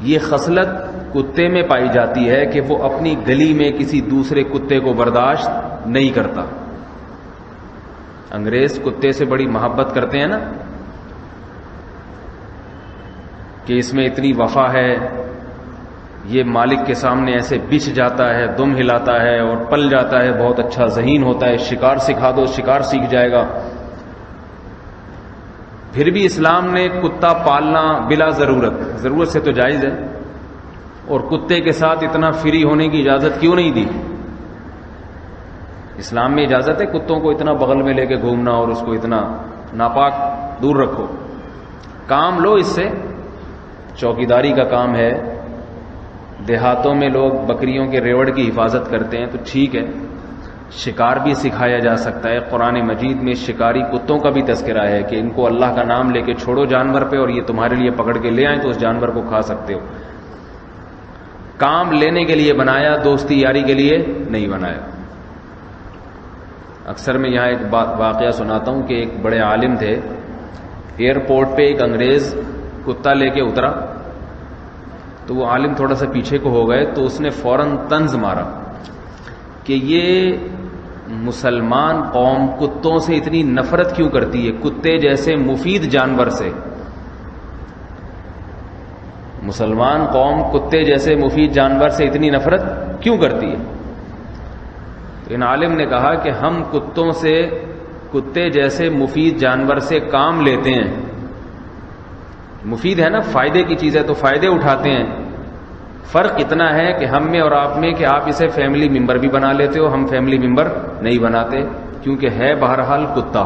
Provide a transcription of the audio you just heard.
یہ خصلت کتے میں پائی جاتی ہے کہ وہ اپنی گلی میں کسی دوسرے کتے کو برداشت نہیں کرتا. انگریز کتے سے بڑی محبت کرتے ہیں نا کہ اس میں اتنی وفا ہے، یہ مالک کے سامنے ایسے بچھ جاتا ہے، دم ہلاتا ہے اور پل جاتا ہے، بہت اچھا ذہین ہوتا ہے، شکار سکھا دو شکار سیکھ جائے گا. پھر بھی اسلام نے کتا پالنا بلا ضرورت سے تو جائز ہے، اور کتے کے ساتھ اتنا فری ہونے کی اجازت کیوں نہیں دی؟ اسلام میں اجازت ہے کتوں کو اتنا بغل میں لے کے گھومنا اور اس کو اتنا ناپاک دور رکھو. کام لو اس سے، چوکیداری کا کام ہے. دیہاتوں میں لوگ بکریوں کے ریوڑ کی حفاظت کرتے ہیں تو ٹھیک ہے، شکار بھی سکھایا جا سکتا ہے. قرآن مجید میں شکاری کتوں کا بھی تذکرہ ہے کہ ان کو اللہ کا نام لے کے چھوڑو جانور پہ اور یہ تمہارے لیے پکڑ کے لے آئیں تو اس جانور کو کھا سکتے ہو. کام لینے کے لیے بنایا، دوستی یاری کے لیے نہیں بنایا. اکثر میں یہاں ایک واقعہ سناتا ہوں کہ ایک بڑے عالم تھے، ایئرپورٹ پہ ایک انگریز کتا لے کے اترا تو وہ عالم تھوڑا سا پیچھے کو ہو گئے تو اس نے فوراً طنز مارا کہ یہ مسلمان قوم کتوں سے اتنی نفرت کیوں کرتی ہے، کتے جیسے مفید جانور سے. مسلمان قوم کتے جیسے مفید جانور سے اتنی نفرت کیوں کرتی ہے؟ تو ان عالم نے کہا کہ ہم کتوں سے، کتے جیسے مفید جانور سے کام لیتے ہیں. مفید ہے نا، فائدے کی چیز ہے تو فائدے اٹھاتے ہیں. فرق اتنا ہے کہ ہم میں اور آپ میں کہ آپ اسے فیملی ممبر بھی بنا لیتے ہو، ہم فیملی ممبر نہیں بناتے، کیونکہ ہے بہرحال کتا.